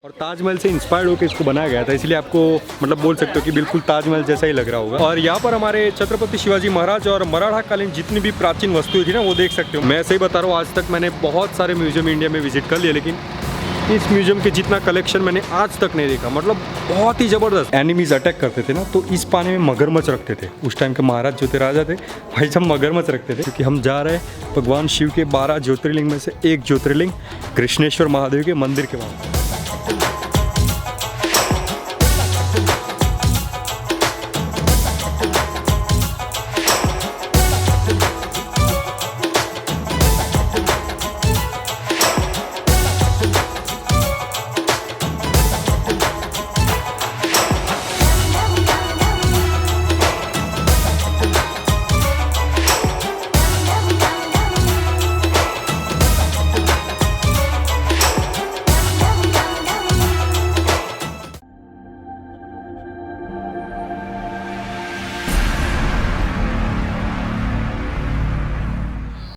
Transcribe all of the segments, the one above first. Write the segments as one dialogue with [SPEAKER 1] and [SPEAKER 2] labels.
[SPEAKER 1] और ताजमहल से इंस्पायर्ड होकर इसको बनाया गया था, इसलिए आपको मतलब बोल सकते हो कि बिल्कुल ताजमहल जैसा ही लग रहा होगा। और यहाँ पर हमारे छत्रपति शिवाजी महाराज और मराठा कालीन जितनी भी प्राचीन वस्तुएं थी ना वो देख सकते हो। मैं ऐसे ही बता रहा हूँ, आज तक मैंने बहुत सारे म्यूजियम इंडिया में विजिट कर लिए, लेकिन इस म्यूजियम के जितना कलेक्शन मैंने आज तक नहीं देखा। मतलब बहुत ही ज़बरदस्त। एनिमीज अटैक करते थे ना तो इस पानी में मगरमच्छ रखते थे। उस टाइम के महाराज जो थे, राजा थे, भाई साहब मगरमच्छ रखते थे। क्योंकि हम जा रहे हैं भगवान शिव के 12 ज्योतिर्लिंग में से एक ज्योतिर्लिंग कृष्णेश्वर महादेव के मंदिर के वहाँ।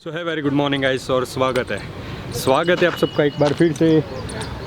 [SPEAKER 1] सो है वेरी गुड मॉर्निंग गाइस और स्वागत है आप सबका एक बार फिर से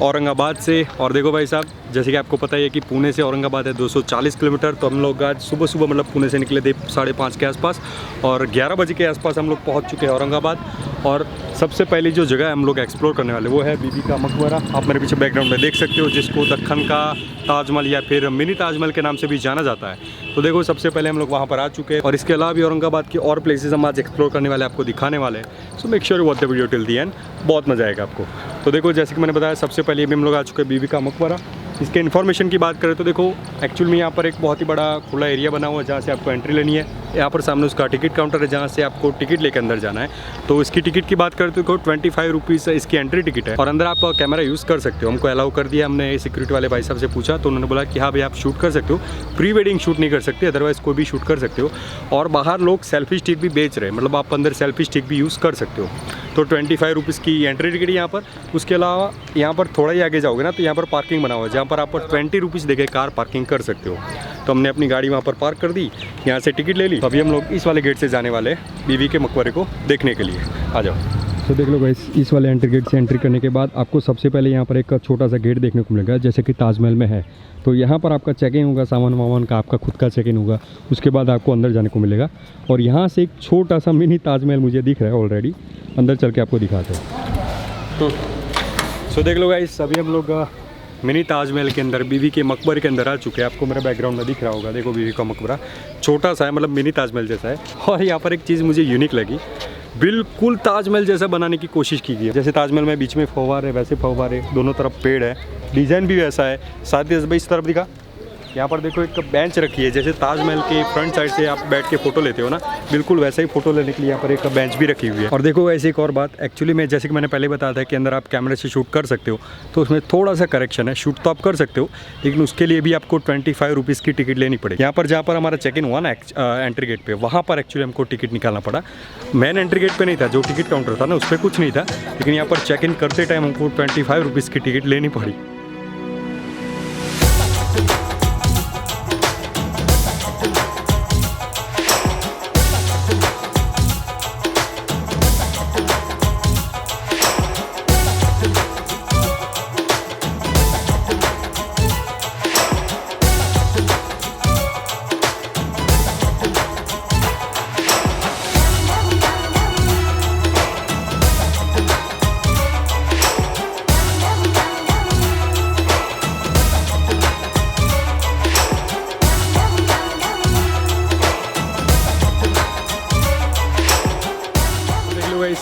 [SPEAKER 1] औरंगाबाद से। और देखो भाई साहब, जैसे कि आपको पता ही है कि पुणे से औरंगाबाद है 240 किलोमीटर। तो हम लोग आज सुबह मतलब पुणे से निकले थे 5:30 के आसपास और 11 बजे के आसपास हम लोग पहुंच चुके हैं औरंगाबाद। और सबसे पहली जो जगह हम लोग एक्सप्लोर करने वाले वो है बीबी का मकबरा। आप मेरे पीछे बैकग्राउंड में देख सकते हो, जिसको दक्कन का ताजमहल या फिर मिनी ताजमहल के नाम से भी जाना जाता है। तो देखो, सबसे पहले हम लोग वहाँ पर आ चुके हैं और इसके अलावा भी औरंगाबाद के और प्लेसेस हम आज एक्सप्लोर करने वाले, आपको दिखाने वाले हैं। So make sure you watch the video till the end, बहुत मजा आएगा आपको। तो देखो, जैसे कि मैंने बताया, सबसे पहले भी हम लोग आ चुके हैं बीबी का मकबरा। इसके इन्फॉर्मेशन की बात करें तो देखो, एक्चुअल में यहाँ पर एक बहुत ही बड़ा खुला एरिया बना हुआ है जहाँ से आपको एंट्री लेनी है। यहाँ पर सामने उसका टिकट काउंटर है जहाँ से आपको टिकट लेकर अंदर जाना है। तो इसकी टिकट की बात करें तो देखो 25 रुपीज़ इसकी एंट्री टिकट है और अंदर आप कैमरा यूज़ कर सकते हो। हमको अलाउ कर दिया, हमने सिक्योरिटी वाले भाई साहब से पूछा तो उन्होंने बोला कि हाँ भाई आप शूट कर सकते हो, प्री वेडिंग शूट नहीं कर सकते, अदरवाइज़ कोई भी शूट कर सकते हो। और बाहर लोग सेल्फी स्टिक भी बेच रहे हैं, मतलब आप अंदर सेल्फी स्टिक भी यूज़ कर सकते हो। तो 25 रुपीज़ की एंट्री टिकट यहाँ पर। उसके अलावा यहाँ पर थोड़ा ही आगे जाओगे ना तो यहाँ पर पार्किंग बना हुआ है जहाँ पर आप 20 रुपीज़ देके कार पार्किंग कर सकते हो। तो हमने अपनी गाड़ी वहाँ पर पार्क कर दी, यहाँ से टिकट ले ली। तो अभी हम लोग इस वाले गेट से जाने वाले हैं बीबी के मकबरे को देखने के लिए। आ जाओ। तो देख लो गाइस, इस वाले एंट्री गेट से एंट्री करने के बाद आपको सबसे पहले यहाँ पर एक छोटा सा गेट देखने को मिलेगा, जैसे कि ताजमहल में है। तो यहाँ पर आपका चेक इन होगा, सामान वामान का आपका खुद का चेक इन होगा। उसके बाद आपको अंदर जाने को मिलेगा और यहाँ से एक छोटा सा मिनी ताजमहल मुझे दिख रहा है ऑलरेडी। अंदर चल के आपको दिखाते हैं। तो देख लो गाइस, अभी हम लोग मिनी ताजमहल के अंदर, बीबी के मकबरे के अंदर आ चुके हैं। आपको मेरा बैकग्राउंड में दिख रहा होगा, देखो बीबी का मकबरा छोटा सा है, मतलब मिनी ताजमहल जैसा है। और यहाँ पर एक चीज़ मुझे यूनिक लगी, बिल्कुल ताजमहल जैसा बनाने की कोशिश की गई है। जैसे ताजमहल में बीच में फव्वारे, वैसे फव्वारे, दोनों तरफ पेड़ है, डिज़ाइन भी वैसा है। साथ ही भाई इस तरफ दिखा, यहाँ पर देखो एक बेंच रखी है, जैसे ताजमहल के फ्रंट साइड से आप बैठ के फ़ोटो लेते हो ना, बिल्कुल वैसे ही फ़ोटो लेने के लिए यहाँ पर एक बेंच भी रखी हुई है। और देखो ऐसे एक और बात, एक्चुअली में जैसे कि मैंने पहले बताया था कि अंदर आप कैमरे से शूट कर सकते हो, तो उसमें थोड़ा सा करेक्शन है। शूट तो आप कर सकते हो, लेकिन उसके लिए भी आपको 25 रुपीज़ की टिकट लेनी पड़ेगी। यहाँ पर जहाँ पर हमारा चेक इन हुआ ना एंट्री गेट पर, वहाँ पर एक्चुअली हमको टिकट निकालना पड़ा। मेन एंट्री गेट पर नहीं था, जो टिकट काउंटर था ना उस पर कुछ नहीं था, लेकिन यहाँ पर चेक इन करते टाइम हमको 25 रुपीज़ की टिकट लेनी पड़ी।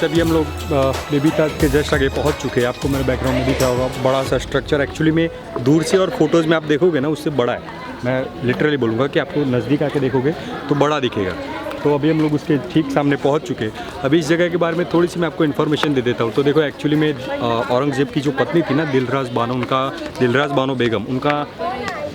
[SPEAKER 1] अभी हम लोग बेबी ताज के जस्ट आगे पहुंच चुके हैं। आपको मेरे बैकग्राउंड में दिख रहा होगा बड़ा सा स्ट्रक्चर, एक्चुअली में दूर से और फोटोज़ में आप देखोगे ना उससे बड़ा है। मैं लिटरली बोलूँगा कि आपको नज़दीक आके देखोगे तो बड़ा दिखेगा। तो अभी हम लोग उसके ठीक सामने पहुंच चुके हैं। अभी इस जगह के बारे में थोड़ी सी मैं आपको इन्फॉर्मेशन दे देता हूँ। तो देखो, एक्चुअली में औरंगज़ेब की जो पत्नी थी ना, दिलराज बानो बेगम, उनका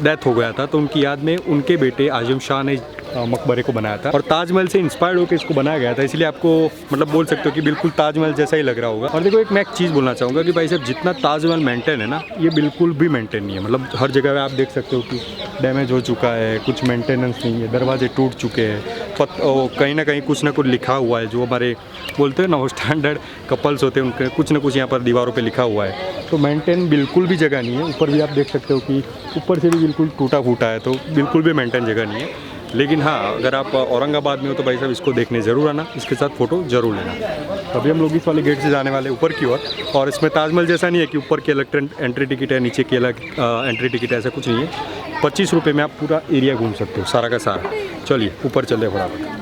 [SPEAKER 1] डेथ हो गया था। तो उनकी याद में उनके बेटे आजम शाह ने मकबरे को बनाया था और ताजमहल से इंस्पायर्ड होकर इसको बनाया गया था, इसलिए आपको मतलब बोल सकते हो कि बिल्कुल ताजमहल जैसा ही लग रहा होगा। और देखो मैं एक चीज़ बोलना चाहूँगा कि भाई साहब जितना ताजमहल मेंटेन है ना, ये बिल्कुल भी मेंटेन नहीं है। मतलब हर जगह आप देख सकते हो कि डैमेज हो चुका है, कुछ मेंटेनेंस नहीं है, दरवाजे टूट चुके हैं, कहीं ना कहीं कुछ ना कुछ लिखा हुआ है, जो हमारे बोलते हैं ना वो स्टैंडर्ड कपल्स होते हैं उनके कुछ ना कुछ यहाँ पर दीवारों पे लिखा हुआ है। तो मेंटेन बिल्कुल भी जगह नहीं है। ऊपर भी आप देख सकते हो कि ऊपर से भी बिल्कुल टूटा फूटा है, तो बिल्कुल भी मेंटेन जगह नहीं है। लेकिन हाँ, अगर आप औरंगाबाद में हो तो भाई साहब इसको देखने ज़रूर आना, इसके साथ फ़ोटो ज़रूर लेना। अभी हम लोग इस वाले गेट से जाने वाले ऊपर की ओर, और इसमें ताजमहल जैसा नहीं है कि ऊपर की अलग एंट्री टिकट है, नीचे की अलग एंट्री टिकट है, ऐसा कुछ नहीं है। 25 रुपये में आप पूरा एरिया घूम सकते हो, सारा का सारा। चलिए ऊपर चलते फटाफट।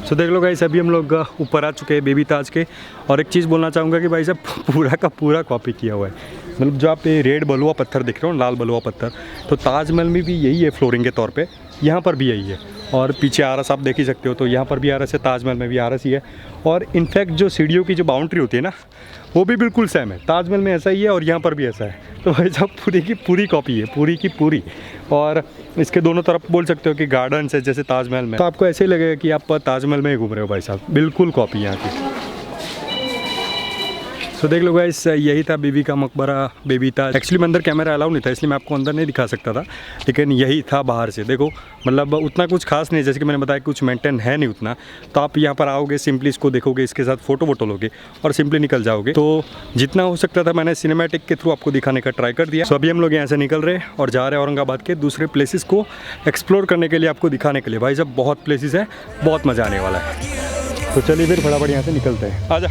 [SPEAKER 1] सो देख लो गाइस, अभी हम लोग ऊपर आ चुके हैं बेबी ताज के। और एक चीज़ बोलना चाहूँगा कि भाई साहब पूरा का पूरा कॉपी किया हुआ है। मतलब जो आप ये रेड बलुआ पत्थर दिख रहे हो, लाल बलुआ पत्थर, तो ताजमहल में भी यही है फ्लोरिंग के तौर पे, यहाँ पर भी यही है। और पीछे आरस आप देख ही सकते हो, तो यहाँ पर भी आरस है, ताजमहल में भी आरस ही है। और इनफैक्ट जो सीढ़ियों की जो बाउंड्री होती है ना, वो भी बिल्कुल सेम है, ताजमहल में ऐसा ही है और यहाँ पर भी ऐसा है। तो भाई साहब पूरी की पूरी कॉपी है, पूरी की पूरी। और इसके दोनों तरफ बोल सकते हो कि गार्डन्स है जैसे ताजमहल में, तो आपको ऐसे ही लगेगा कि आप ताजमहल में ही घूम रहे हो भाई साहब, बिल्कुल कॉपी यहाँ की। तो देख लो गाइस, यही था बीबी का मकबरा, बेबी ताज। एक्चुअली में अंदर कैमरा अलाउ नहीं था, इसलिए मैं आपको अंदर नहीं दिखा सकता था, लेकिन यही था बाहर से। देखो मतलब उतना कुछ खास नहीं, जैसे कि मैंने बताया कुछ मेंटेन है नहीं उतना। तो आप यहाँ पर आओगे, सिंपली इसको देखोगे, इसके साथ फोटो वोटो लोगे और सिंपली निकल जाओगे। तो जितना हो सकता था मैंने सिनेमैटिक के थ्रू आपको दिखाने का ट्राई कर दिया। तो अभी हम लोग यहाँ से निकल रहे हैं और जा रहे हैं औरंगाबाद के दूसरे प्लेसेस को एक्सप्लोर करने के लिए, आपको दिखाने के लिए। भाई साहब बहुत प्लेसेस है, बहुत मज़ा आने वाला है। तो चलिए फिर फटाफट यहाँ से निकलते हैं, आजा।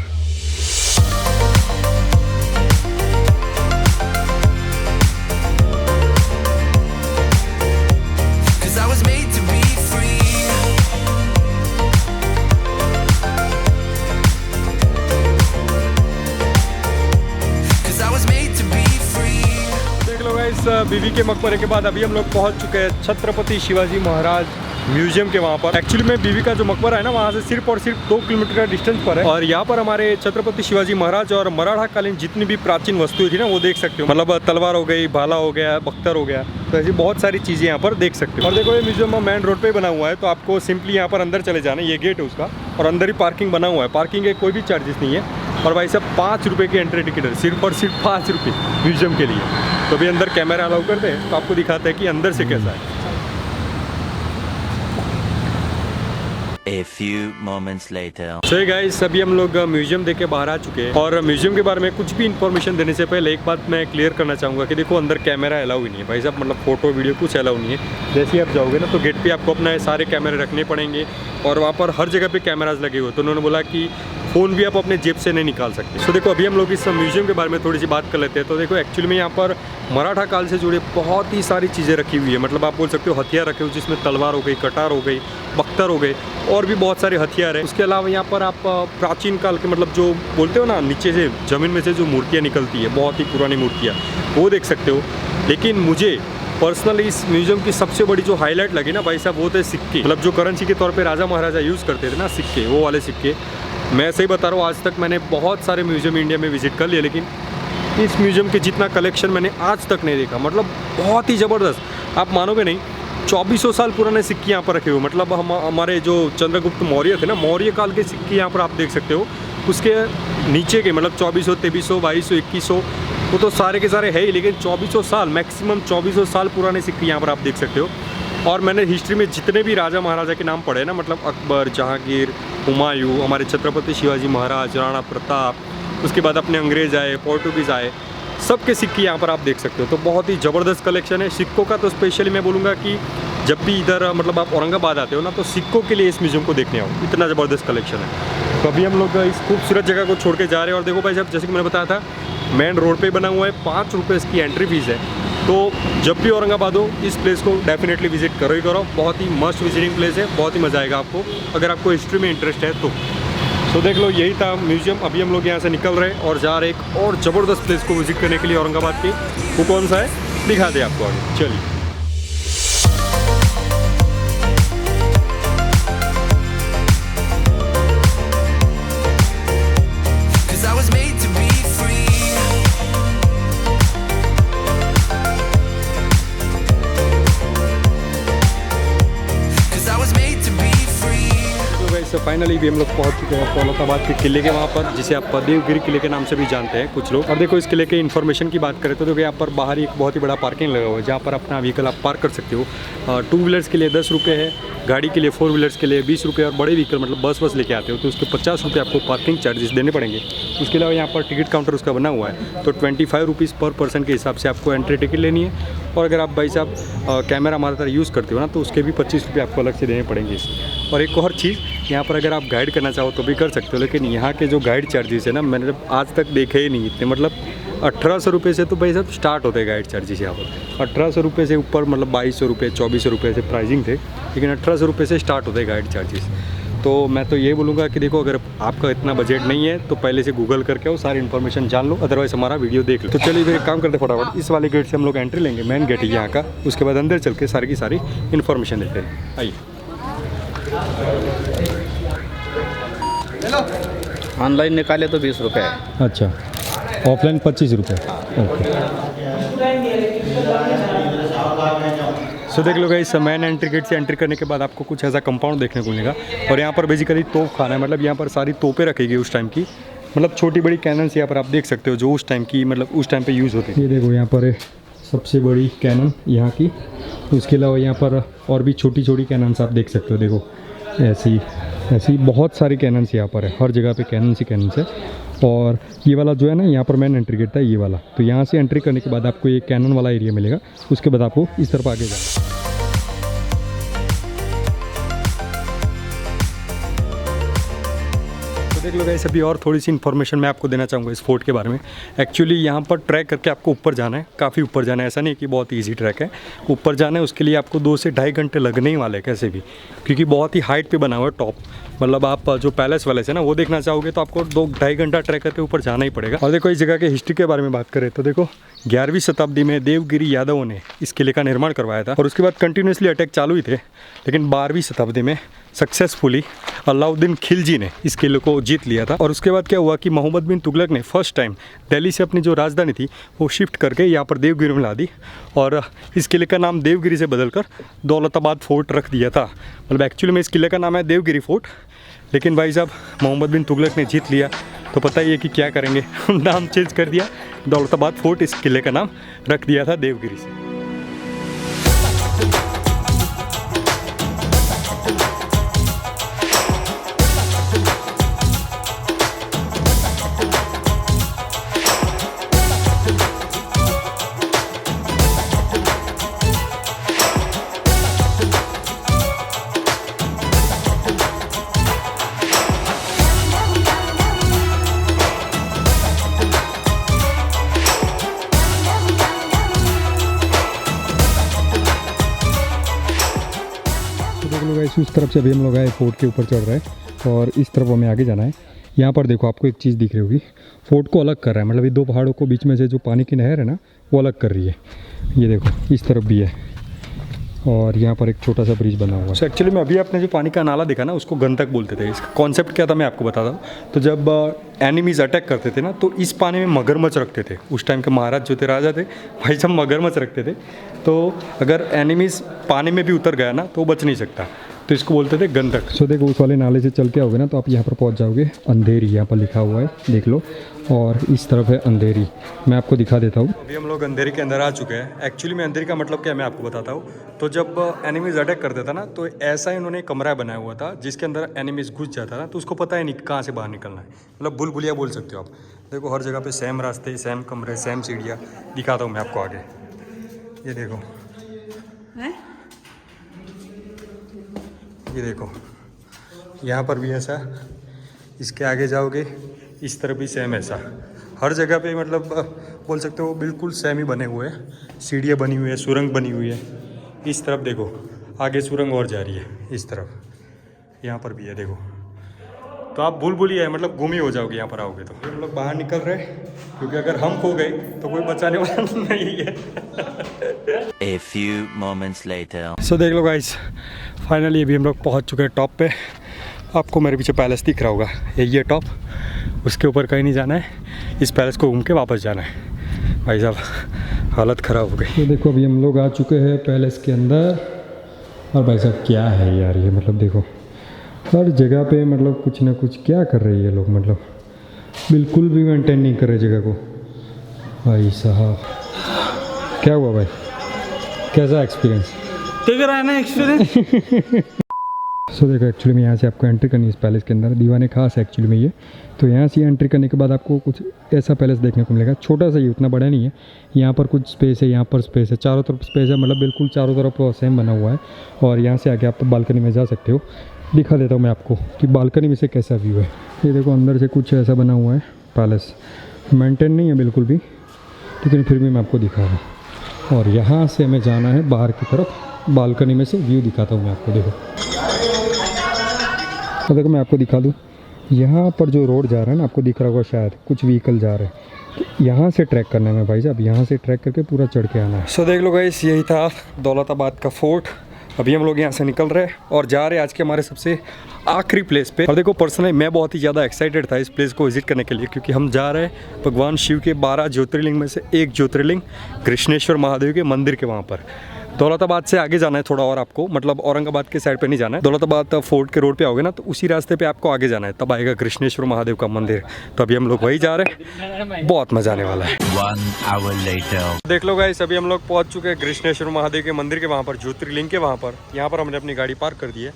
[SPEAKER 1] बीबी के मकबरे के बाद अभी हम लोग पहुंच चुके हैं छत्रपति शिवाजी महाराज म्यूजियम के वहाँ पर। एक्चुअली में बीबी का जो मकबरा है ना, वहाँ से सिर्फ और सिर्फ 2 किलोमीटर का डिस्टेंस पर है। और यहाँ पर हमारे छत्रपति शिवाजी महाराज और मराठा कालीन जितनी भी प्राचीन वस्तुएं थी ना, वो देख सकते हो। मतलब तलवार हो गई, भाला हो गया, बख्तर हो गया, तो ऐसी बहुत सारी चीज़ें यहाँ पर देख सकते हो। और देखो ये म्यूजियम मेन रोड पर बना हुआ है, तो आपको सिंपली यहाँ पर अंदर चले जाना, ये गेट है उसका, और अंदर ही पार्किंग बना हुआ है। पार्किंग के कोई भी चार्जेस नहीं है। और भाई साहब 5 रुपये की एंट्री टिकट है, सिर्फ और सिर्फ 5 रुपये म्यूजियम के लिए। तो अभी अंदर कैमरा अलाउ करते हैं, तो आपको दिखाते हैं कि अंदर से कैसा है।
[SPEAKER 2] A few moments later.
[SPEAKER 1] So guys, अभी हम लोग म्यूजियम देख के बाहर आ चुके हैं। और म्यूजियम के बारे में कुछ भी इन्फॉर्मेशन देने से पहले एक बात मैं क्लियर करना चाहूँगा कि देखो अंदर कैमरा अलाउ ही नहीं है भाई साहब, मतलब फोटो वीडियो कुछ अलाउ नहीं है। जैसे ही आप जाओगे ना, तो गेट पे आपको अपना सारे कैमरे रखने पड़ेंगे, और वहाँ पर हर जगह पे कैमराज लगे हुए। तो उन्होंने बोला कि फ़ोन भी आप अपने जेब से नहीं निकाल सकते। तो देखो अभी हम लोग इस म्यूजियम के बारे में थोड़ी सी बात कर लेते हैं। तो देखो एक्चुअली में यहाँ पर मराठा काल से जुड़े बहुत ही सारी चीज़ें रखी हुई है। मतलब आप बोल सकते हो हथियार रखे हुए, जिसमें तलवार हो गई, कटार हो गई, बख्तर हो गए, और भी बहुत सारे हथियार है। उसके अलावा यहाँ पर आप प्राचीन काल के, मतलब जो बोलते हो ना, नीचे से ज़मीन में से जो मूर्तियाँ निकलती है, बहुत ही पुरानी मूर्तियाँ, वो देख सकते हो। लेकिन मुझे पर्सनली इस म्यूजियम की सबसे बड़ी जो हाईलाइट लगी ना भाई साहब, वो थे सिक्के। मतलब जो करेंसी के तौर पे राजा महाराजा यूज़ करते थे ना, सिक्के, वो वाले सिक्के। मैं सही बता रहा हूँ, आज तक मैंने बहुत सारे म्यूजियम इंडिया में विजिट कर लिए, लेकिन इस म्यूजियम के जितना कलेक्शन मैंने आज तक नहीं देखा। मतलब बहुत ही ज़बरदस्त, आप मानोगे नहीं, 2400 साल पुराने सिक्के यहाँ पर रखे हुए। मतलब हमारे जो चंद्रगुप्त मौर्य थे ना, मौर्य काल के सिक्के यहाँ पर आप देख सकते हो। उसके नीचे के मतलब 2400, 2300, 2200, 2100, वो तो सारे के सारे है ही, लेकिन 2400 साल, मैक्सिमम 2400 साल पुराने सिक्के यहाँ पर आप देख सकते हो। और मैंने हिस्ट्री में जितने भी राजा महाराजा के नाम पढ़े ना, मतलब अकबर, जहांगीर, हुमायूं, हमारे छत्रपति शिवाजी महाराज, राणा प्रताप, उसके बाद अपने अंग्रेज़ आए, पोर्टुगीज़ आए, सबके सिक्के यहाँ पर आप देख सकते हो। तो बहुत ही ज़बरदस्त कलेक्शन है सिक्कों का। तो स्पेशली मैं बोलूँगा कि जब भी इधर मतलब आप औरंगाबाद आते हो ना, तो सिक्कों के लिए इस म्यूजियम को देखने आओ, इतना ज़बरदस्त कलेक्शन है। तो अभी हम लोग इस खूबसूरत जगह को छोड़ के जा रहे हैं। और देखो भाई साहब, जैसे कि मैंने बताया था, मेन रोड पे बना हुआ है, 5 रुपये इसकी एंट्री फीस है। तो जब भी औरंगाबाद हो, इस प्लेस को डेफिनेटली विजिट करो ही करो। बहुत ही मस्त विजिटिंग प्लेस है, बहुत ही मज़ा आएगा आपको, अगर आपको हिस्ट्री में इंटरेस्ट है तो। तो देख लो यही था म्यूजियम। अभी हम लोग यहाँ से निकल रहे हैं और जा रहे एक और ज़बरदस्त प्लेस को विजिट करने के लिए औरंगाबाद की। वो कौन सा है दिखा दे आपको आगे, चलिए। फाइनली भी हम लोग पहुंच चुके हैं दौलताबाद के किले के वहाँ पर, जिसे आप देवगिरी किले के नाम से भी जानते हैं कुछ लोग। और देखो इस किले के इन्फॉर्मेशन की बात करें तो देखो यहाँ पर बाहर एक बहुत ही बड़ा पार्किंग लगा हुआ है, जहाँ पर अपना व्हीकल आप पार्क कर सकते हो। 2 व्हीलर्स के लिए 10 रुपये है, गाड़ी के लिए 4 व्हीलर्स के लिए 20 रुपये, और बड़े व्हीकल मतलब बस लेके आते हो तो उसके 50 रुपये आपको पार्किंग चार्जेस देने पड़ेंगे। उसके अलावा यहाँ पर टिकट काउंटर उसका बना हुआ है, तो 25 रुपीज़ पर पर्सन के हिसाब से आपको एंट्री टिकट लेनी है। और अगर आप भाई साहब कैमरा हमारा तरह यूज़ करते हो ना, तो उसके भी 25 रुपये आपको अलग से देने पड़ेंगे। और एक और चीज़, यहाँ पर अगर आप गाइड करना चाहो तो भी कर सकते हो, लेकिन यहाँ के जो गाइड चार्जेस है ना, मैंने जब आज तक देखे ही नहीं इतने। मतलब 1800 रुपये से तो भाई साहब स्टार्ट होते हैं गाइड चार्जेस यहाँ पर। 1800 रुपये से ऊपर मतलब 2200 रुपये 2400 रुपये से प्राइसिंग थे, लेकिन 1800 रुपये से स्टार्ट होते हैं गाइड चार्जेस। तो मैं तो ये बोलूँगा कि देखो, अगर आपका इतना बजट नहीं है तो पहले से गूगल करके आओ, सारी इन्फॉर्मेशन जान लो, अदरवाइज़ हमारा वीडियो देख लो। तो चलिए फिर एक काम करते फटाफट, इस वाले गेट से हम लोग एंट्री लेंगे, मेन गेट है यहाँ का। उसके बाद अंदर चल के सारी की सारी इन्फॉर्मेशन देते हैं। आइए।
[SPEAKER 3] ऑनलाइन निकाले तो 20 रुपये है।
[SPEAKER 1] अच्छा, ऑफलाइन 25 रुपये। ओके, सो देख लो गाइस, मेन एंट्री गेट से एंट्री करने के बाद आपको कुछ ऐसा कंपाउंड देखने को मिलेगा। और यहाँ पर बेसिकली तोप खाना है, मतलब यहाँ पर सारी तोपें रखी गई उस टाइम की, मतलब छोटी बड़ी कैनन्स यहाँ पर आप देख सकते हो जो उस टाइम की मतलब उस टाइम पे यूज़ होती थी। ये देखो यहाँ पर सबसे बड़ी कैनन यहाँ की। उसके अलावा यहाँ पर और भी छोटी छोटी कैनन्स आप देख सकते हो। देखो ऐसी बहुत सारी कैनन्स यहाँ पर है, हर जगह पे कैनन्स ही कैनन्स है। और ये वाला जो है ना, यहाँ पर मेन एंट्री गेट था ये वाला। तो यहाँ से एंट्री करने के बाद आपको ये कैनन वाला एरिया मिलेगा। उसके बाद आपको इस तरफ आगे जाना। देख लो गाइस, अभी और थोड़ी सी इन्फॉर्मेशन मैं आपको देना चाहूँगा इस फोर्ट के बारे में। एक्चुअली यहाँ पर ट्रैक करके आपको ऊपर जाना है, काफ़ी ऊपर जाना है, ऐसा नहीं कि बहुत इजी ट्रैक है। ऊपर जाना है, उसके लिए आपको 2 से ढाई घंटे लगने ही वाले हैं कैसे भी, क्योंकि बहुत ही हाइट पे बना हुआ है टॉप। मतलब आप जो पैलेस वैलेस है ना वो देखना चाहोगे तो आपको 2-2.5 घंटा ट्रैक करके ऊपर जाना ही पड़ेगा। और देखो इस जगह के हिस्ट्री के बारे में बात करें तो देखो 11वीं शताब्दी में देवगिरी यादवों ने इस किले का निर्माण करवाया था, और उसके बाद कंटिन्यूसली अटैक चालू ही थे। लेकिन 12वीं शताब्दी में सक्सेसफुली अलाउद्दीन खिलजी ने इस किले को जीत लिया था। और उसके बाद क्या हुआ कि मोहम्मद बिन तुगलक ने फर्स्ट टाइम दिल्ली से अपनी जो राजधानी थी वो शिफ्ट करके यहाँ पर देवगिरी में ला दी, और इस किले का नाम देवगिरी से बदलकर दौलताबाद फोर्ट रख दिया था। मतलब एक्चुअली में इस किले का नाम है देवगिरी फोर्ट, लेकिन भाई साहब मोहम्मद बिन तुगलक ने जीत लिया तो पता ही है कि क्या करेंगे, नाम चेंज कर दिया, दौलताबाद फोर्ट इस किले का नाम रख दिया था देवगिरी से। उस तरफ से अभी हम लोग आए, फोर्ट के ऊपर चढ़ रहे हैं और इस तरफ हमें आगे जाना है। यहाँ पर देखो आपको एक चीज़ दिख रही होगी, फोर्ट को अलग कर रहा है, मतलब ये 2 पहाड़ों को बीच में से जो पानी की नहर है ना वो अलग कर रही है। ये देखो इस तरफ भी है, और यहाँ पर एक छोटा सा ब्रिज बना हुआ है। एक्चुअली में अभी आपने जो पानी का नाला देखा ना उसको गंधक बोलते थे। इसका कॉन्सेप्ट क्या था मैं आपको बताता हूँ। तो जब एनिमीज़ अटैक करते थे ना तो इस पानी में मगरमच्छ रखते थे। उस टाइम के महाराज जो थे, राजा थे, भाई सब मगरमच्छ रखते थे। तो अगर एनिमीज़ पानी में भी उतर गया ना तो बच नहीं सकता, तो इसको बोलते थे गंधक। सो देखो उस वाले नाले से चल के आओगे ना तो आप यहाँ पर पहुँच जाओगे। अंधेरी यहाँ पर लिखा हुआ है, देख लो, और इस तरफ है अंधेरी। मैं आपको दिखा देता हूँ। अभी हम लोग अंधेरी के अंदर आ चुके हैं। एक्चुअली में अंधेरी का मतलब क्या है मैं आपको बताता हूँ। तो जब एनिमीज़ अटैक करता था ना तो ऐसा इन्होंने कमरा बनाया हुआ था जिसके अंदर एनिमीज़ घुस जाता था, तो उसको पता ही नहीं कहाँ से बाहर निकलना है। मतलब भूल-भुलैया बोल सकते हो आप। देखो हर जगह पे सेम रास्ते, सेम कमरे, सेम सीढ़ियाँ। दिखाता हूँ मैं आपको आगे, ये देखो, ये देखो यहाँ पर भी ऐसा, इसके आगे जाओगे इस तरफ भी सेम ऐसा। हर जगह पे मतलब बोल सकते हो बिल्कुल सेम ही बने हुए हैं। सीढ़ियाँ बनी हुई है, सुरंग बनी हुई है। इस तरफ देखो आगे सुरंग और जा रही है, इस तरफ, यहाँ पर भी है देखो। तो आप भूल-भुलैया है, मतलब गुम ही हो जाओगे यहाँ पर आओगे तो। हम लोग बाहर निकल रहे हैं क्योंकि अगर हम खो गए तो कोई बचाने वाला नहीं है।
[SPEAKER 2] A few moments later.
[SPEAKER 1] सो देख लो गाइस, फाइनली अभी हम लोग पहुँच चुके हैं टॉप पे। आपको मेरे पीछे पैलेस दिख रहा होगा, यही है टॉप। उसके ऊपर कहीं नहीं जाना है, इस पैलेस को घूम के वापस जाना है। भाई साहब हालत ख़राब हो गई। तो देखो अभी हम लोग आ चुके हैं पैलेस के अंदर, और भाई साहब क्या है यार ये, मतलब देखो हर जगह पे मतलब कुछ ना कुछ क्या कर रहे हैं ये लोग, मतलब बिल्कुल भी मेंटेन नहीं कर रहे जगह को। भाई साहब क्या हुआ भाई, कैसा एक्सपीरियंस?
[SPEAKER 3] ठीक रहा है ना एक्सपीरियंस?
[SPEAKER 1] सो देखो एक्चुअली में यहाँ से आपको एंट्री करनी है इस पैलेस के अंदर। दीवाने खास है एक्चुअली में ये। तो यहाँ से एंट्री करने के बाद आपको कुछ ऐसा पैलेस देखने को मिलेगा, छोटा सा ही, उतना बड़ा नहीं है। यहाँ पर कुछ स्पेस है, यहाँ पर स्पेस है, चारों तरफ स्पेस है, मतलब बिल्कुल चारों तरफ सेम बना हुआ है। और यहाँ से आके आप बालकनी में जा सकते हो। दिखा देता हूँ मैं आपको कि बालकनी में से कैसा व्यू है। ये देखो अंदर से कुछ ऐसा बना हुआ है पैलेस, मेंटेन नहीं है बिल्कुल भी, लेकिन फिर भी मैं आपको दिखा रहा हूँ। और यहाँ से हमें जाना है बाहर की तरफ, बालकनी में से व्यू दिखाता हूँ मैं आपको। देखो तो देखो मैं आपको दिखा दूँ, यहाँ पर जो रोड जा रहा है ना, आपको दिख रहा होगा शायद, कुछ व्हीकल जा रहे हैं। तो यहाँ से ट्रैक करना है भाई साहब, यहाँ से ट्रैक करके पूरा चढ़ के आना है। सो देख लो गाइस, यही था दौलताबाद का फोर्ट। अभी हम लोग यहाँ से निकल रहे हैं और जा रहे हैं आज के हमारे सबसे आखिरी प्लेस पे। और देखो पर्सनली मैं बहुत ही ज़्यादा एक्साइटेड था इस प्लेस को विजिट करने के लिए, क्योंकि हम जा रहे हैं भगवान शिव के 12 ज्योतिर्लिंग में से एक ज्योतिर्लिंग कृष्णेश्वर महादेव के मंदिर के वहाँ पर। दौलताबाद से आगे जाना है थोड़ा और आपको, मतलब औरंगाबाद के साइड पे नहीं जाना है। दौलताबाद फोर्ट के रोड पे आओगे ना, तो उसी रास्ते पे आपको आगे जाना है, तब आएगा कृष्णेश्वर महादेव का मंदिर। तो अभी हम लोग वही जा रहे हैं, बहुत मजा आने वाला है।
[SPEAKER 2] 1 hour later.
[SPEAKER 1] देख लो गाइस, अभी हम लोग पहुंच चुके हैं कृष्णेश्वर महादेव के मंदिर के वहाँ पर, ज्योतिर्लिंग के वहाँ पर। यहाँ पर हमने अपनी गाड़ी पार्क कर दी है।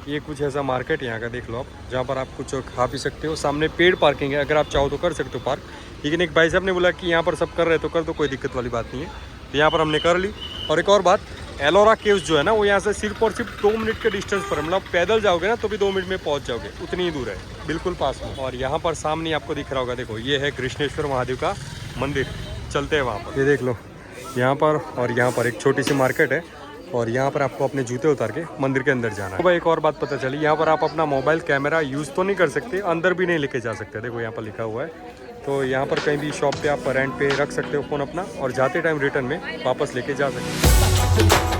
[SPEAKER 1] ये कुछ ऐसा मार्केट है यहाँ का, देख लो आप, जहाँ पर आप कुछ खा पी सकते हो। सामने पेड पार्किंग है, अगर आप चाहो तो कर सकते हो पार्क। लेकिन एक भाई साहब ने बोला कि यहाँ पर सब कर रहे तो कर दो, कोई दिक्कत वाली बात नहीं है। तो यहाँ पर हमने कर ली। और एक और बात, एलोरा केव्स जो है ना, वो यहाँ से सिर्फ और सिर्फ 2 मिनट के डिस्टेंस पर, मतलब पैदल जाओगे ना तो भी 2 मिनट में पहुँच जाओगे, उतनी ही दूर है, बिल्कुल पास में। और यहाँ पर सामने आपको दिख रहा होगा, देखो ये है कृष्णेश्वर महादेव का मंदिर। चलते हैं वहाँ पर, ये देख लो यहाँ पर। और यहाँ पर एक छोटी सी मार्केट है, और यहाँ पर आपको अपने जूते उतार के मंदिर के अंदर जाना है। तो भाई एक और बात पता चली, यहाँ पर आप अपना मोबाइल कैमरा यूज़ तो नहीं कर सकते, अंदर भी नहीं लेके जा सकते। देखो यहाँ पर लिखा हुआ है। तो यहाँ पर कहीं भी शॉप पे आप रेंट पे रख सकते हो फ़ोन अपना, और जाते टाइम रिटर्न में वापस लेके जा सकते हो।